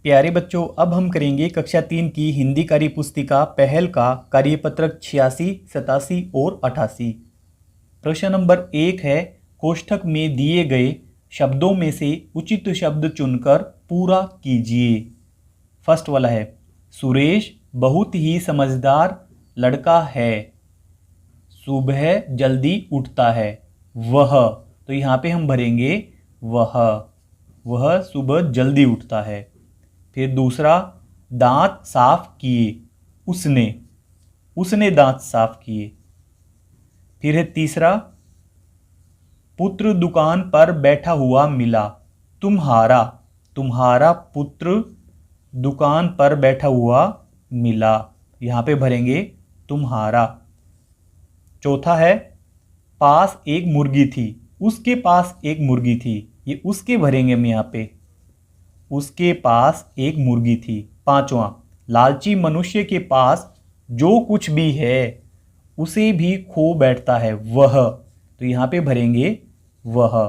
प्यारे बच्चों, अब हम करेंगे कक्षा 3 की हिंदी कार्य पुस्तिका पहल का कार्यपत्रक 86, 87 और 88। प्रश्न नंबर 1 है, कोष्ठक में दिए गए शब्दों में से उचित शब्द चुनकर पूरा कीजिए। फर्स्ट वाला है, सुरेश बहुत ही समझदार लड़का है। सुबह जल्दी उठता है। वह, तो यहाँ पे हम भरेंगे वह सुबह जल्दी उठता है। फिर दूसरा, दांत साफ किए। उसने दांत साफ किए। फिर है तीसरा, पुत्र दुकान पर बैठा हुआ मिला। तुम्हारा पुत्र दुकान पर बैठा हुआ मिला। यहां पे भरेंगे तुम्हारा। चौथा है, पास एक मुर्गी थी। उसके पास एक मुर्गी थी। ये उसके भरेंगे हम यहां पे, उसके पास एक मुर्गी थी। पांचवा, लालची मनुष्य के पास जो कुछ भी है उसे भी खो बैठता है। वह, तो यहां पे भरेंगे वह।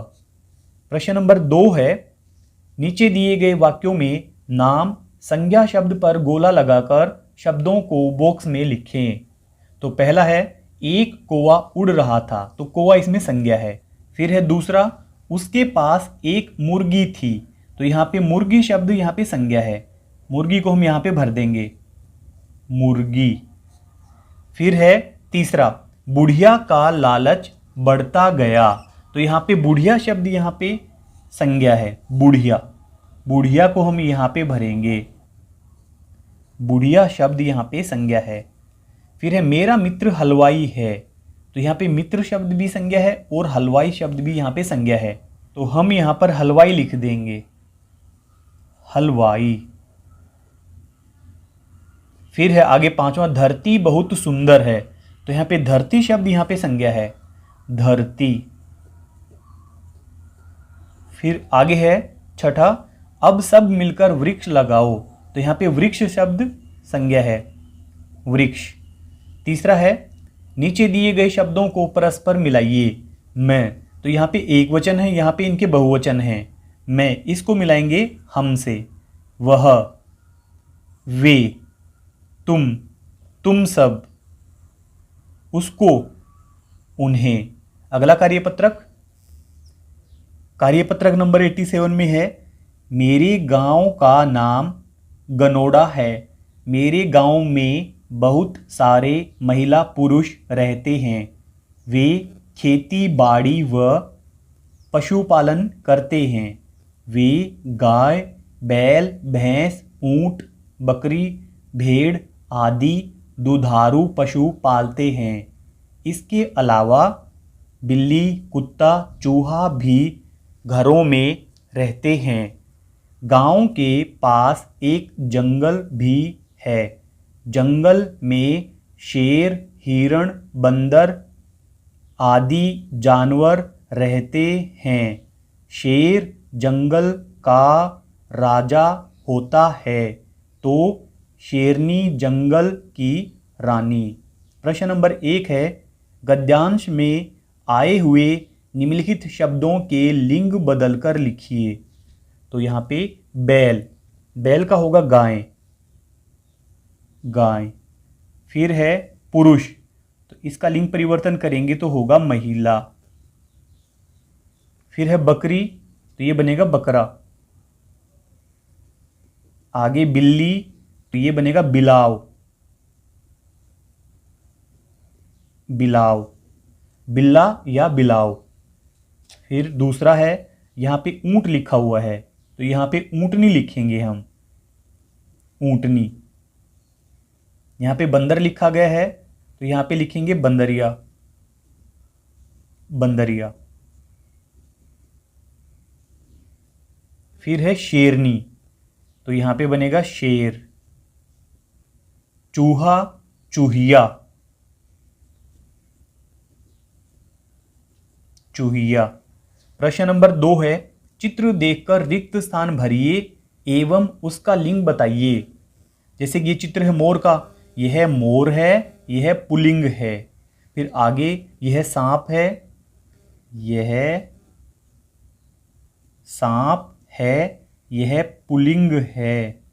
प्रश्न नंबर 2 है, नीचे दिए गए वाक्यों में नाम संज्ञा शब्द पर गोला लगाकर शब्दों को बॉक्स में लिखें। तो पहला है, एक कौवा उड़ रहा था। तो कौवा इसमें संज्ञा है। फिर है दूसरा, उसके पास एक मुर्गी थी। तो यहाँ पे मुर्गी शब्द यहाँ पे संज्ञा है। मुर्गी को हम यहाँ पे भर देंगे मुर्गी। फिर है तीसरा, बुढ़िया का लालच बढ़ता गया। तो यहाँ पे बुढ़िया शब्द यहाँ पे संज्ञा है। बुढ़िया को हम यहाँ पे भरेंगे। बुढ़िया शब्द यहाँ पे संज्ञा है। फिर है, मेरा मित्र हलवाई है। तो यहाँ पे मित्र शब्द भी संज्ञा है और हलवाई शब्द भी यहाँ पे संज्ञा है। तो हम यहाँ पर हलवाई लिख देंगे, हलवाई। फिर है आगे पांचवा, धरती बहुत सुंदर है। तो यहाँ पे धरती शब्द यहाँ पे संज्ञा है, धरती। फिर आगे है छठा, अब सब मिलकर वृक्ष लगाओ। तो यहाँ पे वृक्ष शब्द संज्ञा है, वृक्ष। तीसरा है, नीचे दिए गए शब्दों को परस्पर मिलाइए। मैं, तो यहाँ पे एक वचन है, यहाँ पे इनके बहुवचन हैं। मैं, इसको मिलाएंगे हमसे। वह, वे, तुम सब, उसको, उन्हें। अगला कार्यपत्रक नंबर 87 में है, मेरे गांव का नाम गनोड़ा है। मेरे गांव में बहुत सारे महिला पुरुष रहते हैं। वे खेती बाड़ी व पशुपालन करते हैं। वे गाय, बैल, भैंस, ऊंट, बकरी, भेड़ आदि दुधारू पशु पालते हैं। इसके अलावा बिल्ली, कुत्ता, चूहा भी घरों में रहते हैं। गांव के पास एक जंगल भी है। जंगल में शेर, हिरण, बंदर आदि जानवर रहते हैं। शेर जंगल का राजा होता है तो शेरनी जंगल की रानी। प्रश्न नंबर 1 है, गद्यांश में आए हुए निम्नलिखित शब्दों के लिंग बदलकर लिखिए। तो यहाँ पे बैल का होगा गाय। फिर है पुरुष, तो इसका लिंग परिवर्तन करेंगे तो होगा महिला। फिर है बकरी, तो ये बनेगा बकरा। आगे बिल्ली, तो ये बनेगा बिलाव। बिल्ला या बिलाव। फिर दूसरा है, यहां पे ऊंट लिखा हुआ है, तो यहां पे ऊंटनी लिखेंगे हम, ऊंटनी। यहां पे बंदर लिखा गया है, तो यहां पे लिखेंगे बंदरिया। फिर है शेरनी, तो यहां पे बनेगा शेर। चूहा, चूहिया। प्रश्न नंबर 2 है, चित्र देखकर रिक्त स्थान भरिए एवं उसका लिंग बताइए। जैसे कि ये चित्र है मोर का, यह मोर है, यह पुल्लिंग है। फिर आगे यह सांप है, यह सांप है, यह पुल्लिंग है।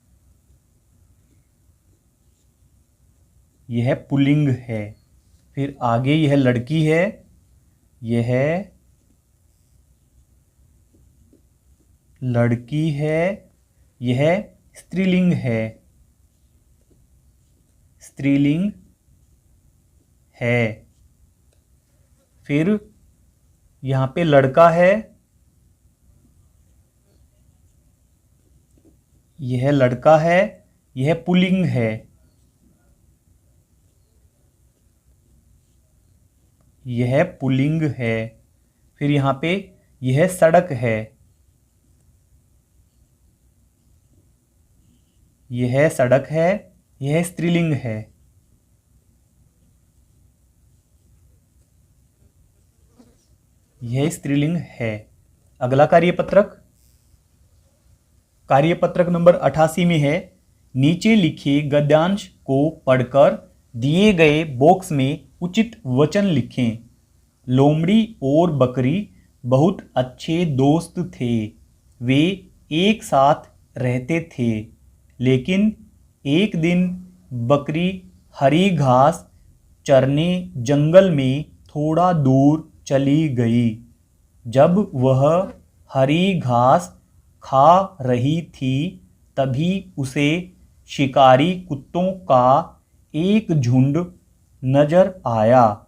यह पुल्लिंग है। फिर आगे यह लड़की है, यह लड़की है, यह स्त्रीलिंग है, स्त्रीलिंग है। फिर यहां पे लड़का है, यह लड़का है, यह पुल्लिंग है, यह पुल्लिंग है। फिर यहां पे यह सड़क है, यह सड़क है, यह स्त्रीलिंग है। यह स्त्रीलिंग है। अगला कार्यपत्रक नंबर 88 में है, नीचे लिखे गद्यांश को पढ़कर दिए गए बॉक्स में उचित वचन लिखें। लोमड़ी और बकरी बहुत अच्छे दोस्त थे। वे एक साथ रहते थे, लेकिन एक दिन बकरी हरी घास चरने जंगल में थोड़ा दूर चली गई। जब वह हरी घास खा रही थी, तभी उसे शिकारी कुत्तों का एक झुंड नजर आया।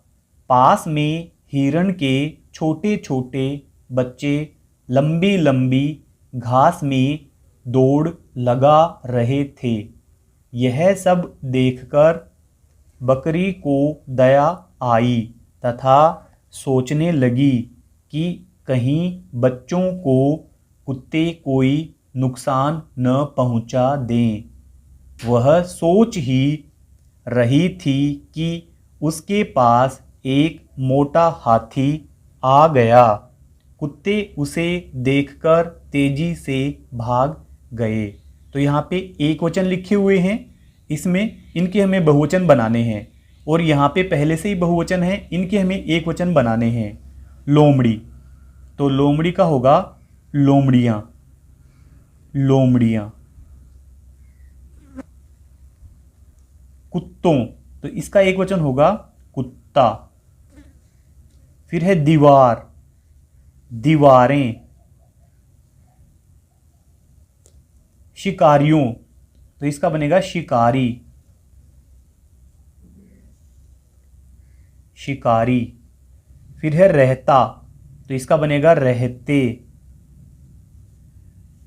पास में हिरण के छोटे छोटे बच्चे लंबी लंबी घास में दौड़ लगा रहे थे। यह सब देखकर बकरी को दया आई तथा सोचने लगी कि कहीं बच्चों को कुत्ते कोई नुकसान न पहुंचा दें। वह सोच ही रही थी कि उसके पास एक मोटा हाथी आ गया। कुत्ते उसे देखकर तेजी से भाग गए। तो यहाँ पे एक वचन लिखे हुए हैं, इसमें इनके हमें बहुवचन बनाने हैं, और यहाँ पे पहले से ही बहुवचन है, इनके हमें एक वचन बनाने हैं। लोमड़ी, तो लोमड़ी का होगा लोमड़ियाँ, लोमड़ियाँ। कुत्तों, तो इसका एक वचन होगा कुत्ता। फिर है दीवार, दीवारें। शिकारियों, तो इसका बनेगा शिकारी, शिकारी। फिर है रहता, तो इसका बनेगा रहते।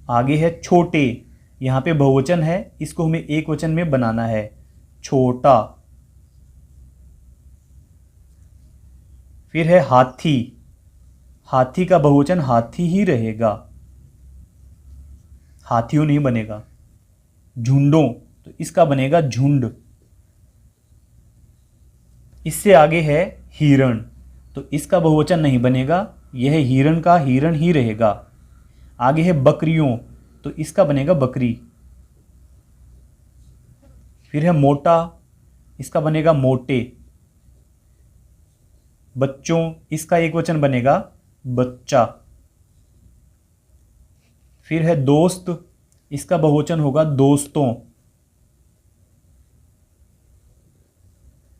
आगे है छोटे, यहां पे बहुवचन है, इसको हमें एक वचन में बनाना है, छोटा। फिर है हाथी, हाथी का बहुवचन हाथी ही रहेगा, हाथियों नहीं बनेगा। झुंडों, तो इसका बनेगा झुंड। इससे आगे है हिरण, तो इसका बहुवचन नहीं बनेगा, यह हिरण का हिरण ही रहेगा। आगे है बकरियों, तो इसका बनेगा बकरी। फिर है मोटा, इसका बनेगा मोटे। बच्चों, इसका एक वचन बनेगा बच्चा। फिर है दोस्त, इसका बहुवचन होगा दोस्तों।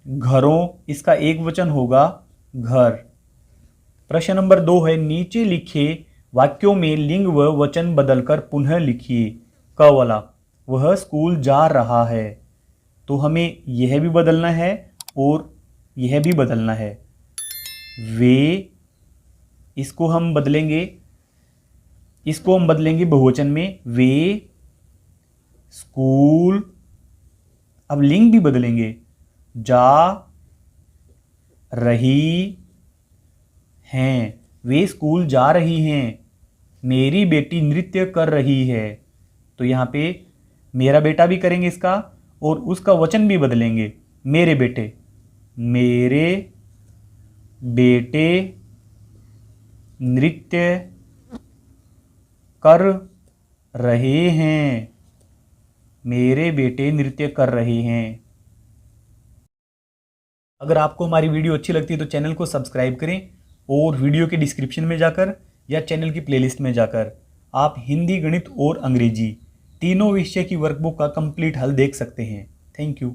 घरों, इसका एक वचन होगा घर। प्रश्न नंबर 2 है, नीचे लिखे वाक्यों में लिंग व वचन बदलकर पुनः लिखिए। क वाला, वह स्कूल जा रहा है, तो हमें यह भी बदलना है और यह भी बदलना है। वे, इसको हम बदलेंगे बहुवचन में, वे स्कूल। अब लिंग भी बदलेंगे, जा रही हैं, वे स्कूल जा रही हैं। मेरी बेटी नृत्य कर रही है, तो यहाँ पे मेरा बेटा भी करेंगे इसका, और उसका वचन भी बदलेंगे, मेरे बेटे। मेरे बेटे नृत्य कर रहे हैं, मेरे बेटे नृत्य कर रहे हैं। अगर आपको हमारी वीडियो अच्छी लगती है तो चैनल को सब्सक्राइब करें, और वीडियो के डिस्क्रिप्शन में जाकर या चैनल की प्लेलिस्ट में जाकर आप हिंदी, गणित और अंग्रेजी तीनों विषय की वर्कबुक का कंप्लीट हल देख सकते हैं। Thank you.